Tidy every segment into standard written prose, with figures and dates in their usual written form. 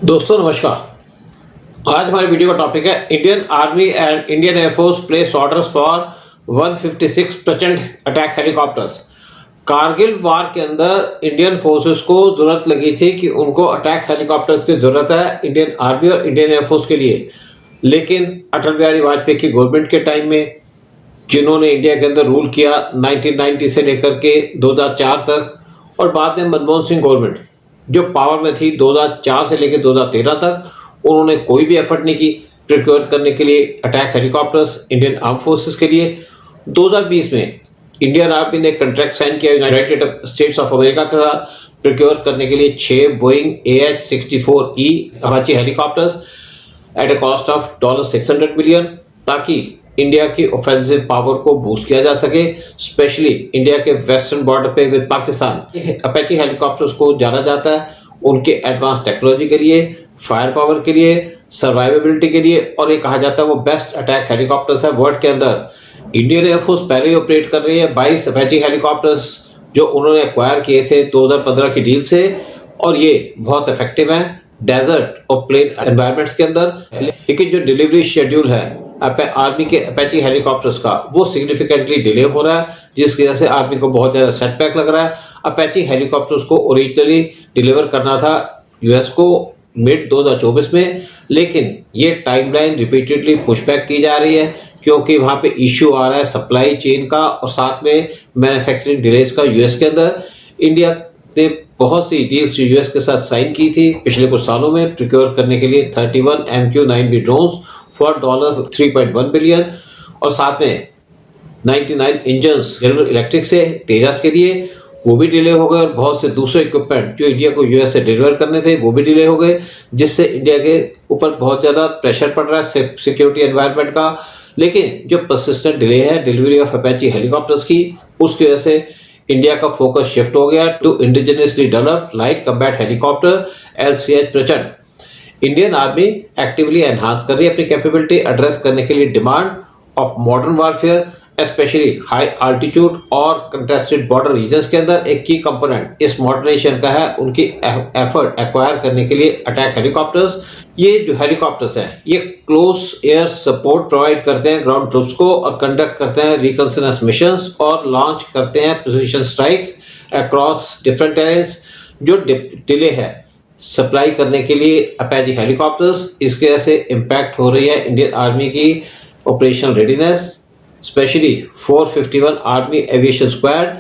दोस्तों नमस्कार। आज हमारे वीडियो का टॉपिक है Indian army and Indian air force place orders for 156 प्रचंड अटैक हेलीकॉप्टर्स। कारगिल वार के अंदर इंडियन फोर्सेस को ज़रूरत लगी थी कि उनको अटैक हेलीकॉप्टर्स की ज़रूरत है इंडियन आर्मी और इंडियन एयरफोर्स के लिए, लेकिन अटल बिहारी वाजपेयी की गवर्नमेंट के टाइम में, जिन्होंने इंडिया के अंदर रूल किया 1990 से लेकर के 2004 तक, और बाद में मनमोहन सिंह गवर्नमेंट जो पावर में थी 2004 से लेकर 2013 तक, उन्होंने कोई भी एफर्ट नहीं की प्रिक्योर करने के लिए attack helicopters Indian arm forces के लिए। 2020 में इंडियन आर्मी ने कॉन्ट्रैक्ट साइन किया यूनाइटेड स्टेट्स ऑफ अमेरिका के साथ प्रिक्योर करने के लिए 6 Boeing AH-64E Apache helicopters at a cost of $600 million, ताकि इंडिया की ऑफेंसिव पावर को बूस्ट किया जा सके, स्पेशली इंडिया के वेस्टर्न बॉर्डर पे विद पाकिस्तान। अपाचे हेलीकॉप्टर्स को जाना जाता है उनके एडवांस टेक्नोलॉजी के लिए, फायर पावर के लिए, सर्वाइवेबिलिटी के लिए, और ये कहा जाता है वो बेस्ट अटैक हेलीकॉप्टर्स है वर्ल्ड के अंदर। इंडियन एयरफोर्स पहले ही ऑपरेट कर रही है 22 अपाचे हेलीकॉप्टर्स जो उन्होंने एक्वायर किए थे 2015 की डील से, और ये बहुत इफेक्टिव हैं डेजर्ट और प्लेन एनवायरमेंट्स के अंदर। लेकिन जो डिलीवरी शेड्यूल है आर्मी के अपाचे हेलीकॉप्टर्स का, वो सिग्निफिकेंटली डिले हो रहा है, जिसकी वजह से आर्मी को बहुत ज़्यादा सेटबैक लग रहा है। अपाचे हेलीकॉप्टर्स को ओरिजिनली डिलीवर करना था यूएस को मिड 2024 में, लेकिन ये टाइमलाइन रिपीटेडली पुशबैक की जा रही है क्योंकि वहाँ पे इशू आ रहा है सप्लाई चेन का और साथ में मैन्युफैक्चरिंग डिलेज का यूएस के अंदर। इंडिया ने बहुत सी डील्स यूएस के साथ साइन की थी पिछले कुछ सालों में प्रिक्योर करने के लिए 31 MQ-9B ड्रोन्स फॉर $3.1 बिलियन, और साथ में 99 इंजन्स जनरल इलेक्ट्रिक से तेजस के लिए, वो भी डिले हो गए, और बहुत से दूसरे इक्विपमेंट जो इंडिया को यूएस से डिलीवर करने थे वो भी डिले हो गए, जिससे इंडिया के ऊपर बहुत ज़्यादा प्रेशर पड़ रहा है सिक्योरिटी एनवायरनमेंट का। लेकिन जो परसिस्टेंट डिले है डिलीवरी ऑफ अपाचे हेलीकॉप्टर्स की, उसकी वजह से इंडिया का फोकस शिफ्ट हो गया to indigenously developed light combat helicopter LCH Prachand. Indian Army actively enhance कर रही है अपनी कैपेबिलिटी एड्रेस करने के लिए demand of modern warfare, specially high altitude और कंटेस्टेड बॉर्डर रीजन्स के अंदर। एक की कंपोनेंट इस मॉडर्नाइजेशन का है उनकी एफर्ट एक्वायर करने के लिए अटैक हेलीकॉप्टर्स। ये जो हेलीकॉप्टर्स हैं ये क्लोज एयर सपोर्ट प्रोवाइड करते हैं ग्राउंड ट्रूप्स को, और कंडक्ट करते हैं रिकन्सनेंस मिशंस, और लॉन्च करते हैं precision strikes across different terrains. जो डिले है सप्लाई करने के लिए अपाचे हेलीकॉप्टर्स, इसके वजह से इम्पैक्ट हो रही है इंडियन आर्मी की operational readiness, specially 451 army aviation squad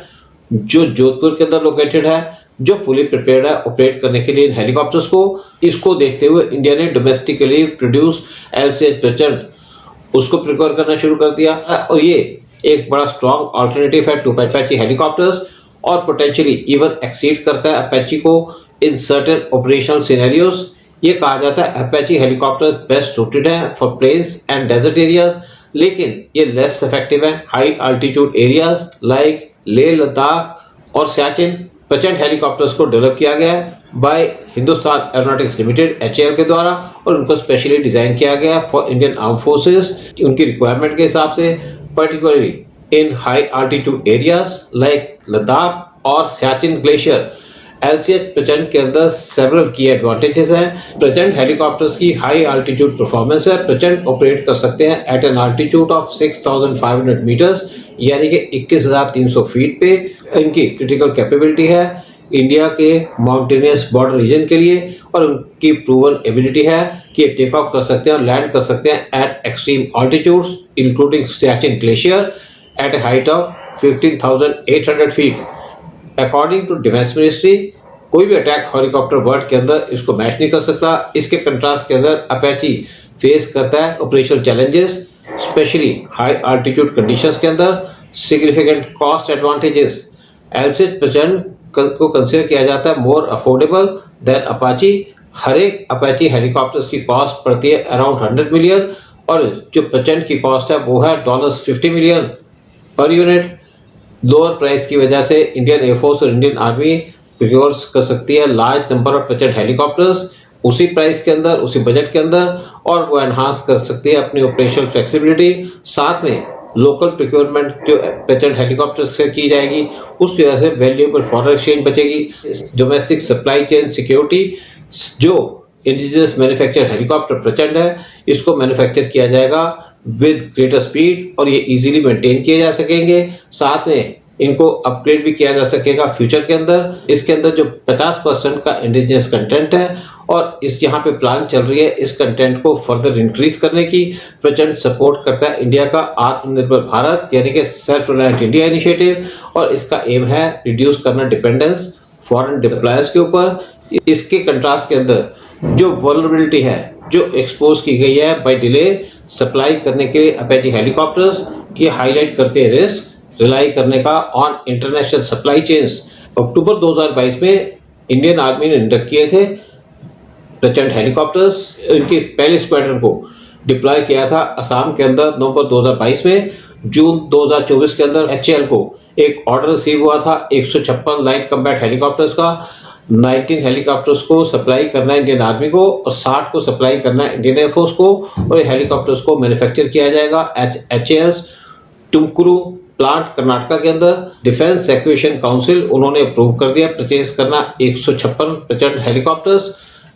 जो जोधपुर के अंदर लोकेटेड है, जो फुली प्रिपेयर्ड है ऑपरेट करने के लिए इन हेलीकॉप्टर्स को। इसको देखते हुए इंडिया ने डोमेस्टिकली प्रोड्यूस LCH प्रचंड उसको प्रिक्योर करना शुरू कर दिया, और ये एक बड़ा स्ट्रॉन्ग अल्टरनेटिव है टू अपाचे हेलीकॉप्टर्स, और पोटेंशियली इवन एक्सीड करता है अपाचे को इन सर्टेन ऑपरेशनल सिनेरियोज। ये कहा जाता है अपाचे हेलीकॉप्टर बेस्ट सूटेड है for plains and desert areas, लेकिन ये लेस इफेक्टिव है high altitude areas like Leh Ladakh और सियाचिन। प्रचंड हेलीकॉप्टर्स को डेवलप किया गया है by Hindustan Aeronautics Limited HAL के द्वारा, और उनको स्पेशली डिजाइन किया गया फॉर इंडियन आर्म फोर्सेस उनकी रिक्वायरमेंट के हिसाब से, particularly in high altitude areas like Ladakh और सियाचिन ग्लेशियर। LCH प्रचंड के अंदर सेवरल की एडवांटेजेस हैं। प्रचंड हेलीकॉप्टर्स की हाई अल्टीट्यूड परफॉर्मेंस है। प्रचंड ऑपरेट कर सकते हैं at an altitude of 6500 metres, यानी कि 21,300 फीट पे। इनकी क्रिटिकल कैपेबिलिटी है इंडिया के माउंटेनियस बॉर्डर रीजन के लिए, और उनकी प्रूवन एबिलिटी है कि टेक ऑफ कर सकते हैं और लैंड कर सकते हैं at extreme altitudes including Siachen glacier at a height of 15,800 feet. According to defence ministry, कोई भी अटैक हेलीकॉप्टर वर्ल्ड के अंदर इसको मैच नहीं कर सकता। इसके कंट्रास्ट के अंदर अपाचे फेस करता है operational challenges, specially high altitude conditions के अंदर, सिग्निफिकेंट कॉस्ट एडवांटेजेस। LCH प्रचंड को कंसिडर किया जाता है मोर अफोर्डेबल देन अपाचे। हर एक अपाचे हेलीकॉप्टर्स की कॉस्ट पड़ती है अराउंड 100 मिलियन, और जो प्रचंड की कॉस्ट है वो है $50 million per unit. Lower price की वजह से इंडियन एयरफोर्स और इंडियन आर्मी प्रिक्योर कर सकती है लार्ज नंबर ऑफ प्रचंड हेलीकॉप्टर्स उसी प्राइस के अंदर, उसी बजट के अंदर, और वो एनहांस कर सकती है अपनी ऑपरेशनल फ्लेक्सिबिलिटी। साथ में लोकल प्रिक्योरमेंट जो प्रचंड हेलीकॉप्टर से की जाएगी उसकी वजह से वैल्यूएबल फॉरेन एक्सचेंज बचेगी, डोमेस्टिक सप्लाई चेन सिक्योरिटी जो इंडिजिनस मैन्युफैक्चर हेलीकॉप्टर प्रचंड है, इसको मैन्युफैक्चर किया जाएगा विद ग्रेटर स्पीड और ये इजीली मेंटेन किए जा सकेंगे। साथ में इनको अपग्रेड भी किया जा सकेगा फ्यूचर के अंदर। इसके अंदर जो 50% का इंडिजिनस कंटेंट है और इस यहाँ पे प्लान चल रही है इस कंटेंट को फर्दर इंक्रीज करने की। प्रचंड सपोर्ट करता है इंडिया का आत्मनिर्भर भारत यानी कि सेल्फ रिलायंट इंडिया इनिशिएटिव, और इसका एम है रिड्यूस करना डिपेंडेंस फॉरेन सप्लायर्स के ऊपर। इसके कंट्रास्ट के अंदर जो वल्नरेबिलिटी है जो एक्सपोज की गई है बाय डिले सप्लाई करने के अपेची हेलीकॉप्टर्स, ये हाईलाइट करते हैं रिस्क रिलाई करने का ऑन इंटरनेशनल सप्लाई चेन्स। अक्टूबर 2022 में इंडियन आर्मी ने इंडक्ट किए थे प्रचंड हेलीकॉप्टर्स। इनके पहले स्क्वाड्रन को डिप्लॉय किया था असम के अंदर नवंबर 2022 में। जून 2024 के अंदर HAL को एक ऑर्डर रिसीव हुआ था 156 लाइट कम्बैट हेलीकॉप्टर्स का। 19 हेलीकॉप्टर्स को सप्लाई करना है इंडियन आर्मी को और 60 को सप्लाई करना है इंडियन एयरफोर्स को, और ये हेलीकॉप्टर्स को मैन्युफैक्चर किया जाएगा HAL's टुमकुरू प्लांट कर्नाटका के अंदर। डिफेंस एक्विजिशन काउंसिल उन्होंने अप्रूव कर दिया परचेज करना 156 Prachand helicopters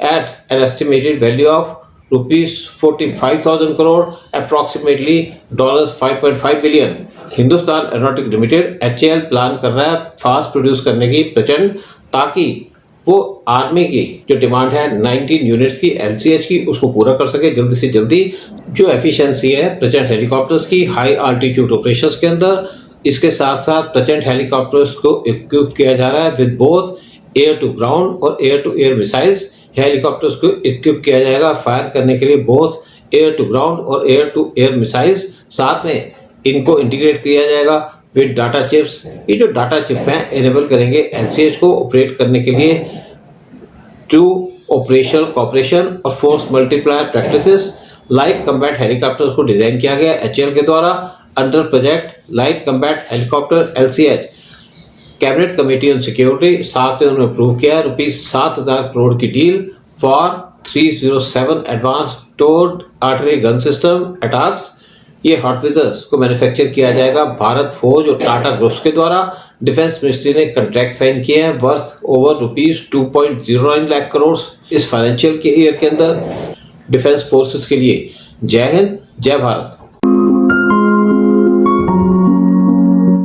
at an estimated value of ₹45,000 crore approximately $5.5 billion. Hindustan aeronautic limited HAL plan कर रहा है फास्ट प्रोड्यूस करने की प्रचंड, ताकि वो आर्मी की जो डिमांड है 19 यूनिट्स की LCH की उसको पूरा कर सके जल्दी से जल्दी। जो एफिशिएंसी है प्रचंड हेलीकॉप्टर्स की हाई आल्टीट्यूड ऑपरेशंस के अंदर, इसके साथ साथ प्रचंड हेलीकॉप्टर्स को इक्विप किया जा रहा है with both air to ground और air to air missiles. Helicopters को इक्विप किया जाएगा फायर करने के लिए बोथ एयर टू ग्राउंड और एयर टू एयर मिसाइल्स। साथ में इनको इंटीग्रेट किया जाएगा विद डाटा चिप्स। ये जो डाटा चिप हैं एनेबल करेंगे LCH को ऑपरेट करने के लिए टू ऑपरेशनल कॉपरेशन और force multiplier practices. Light combat helicopters को डिजाइन किया गया HAL के द्वारा under project light combat helicopter LCH। Cabinet committee on security साथ में उन्होंने अप्रूव किया ₹7,000 करोड़ की डील फॉर 307 एडवांस टोर्ड आर्टिलरी गन सिस्टम अटैक्स। ये हॉटविजर्स को मैन्युफैक्चर किया जाएगा भारत फौज और टाटा ग्रुप्स के द्वारा। डिफेंस मिनिस्ट्री ने कॉन्ट्रैक्ट साइन किए हैं वर्थ ओवर ₹2.09 लाख करोड़ इस फाइनेंशियल ईयर के अंदर डिफेंस फोर्सेस के लिए। जय हिंद, जय भारत।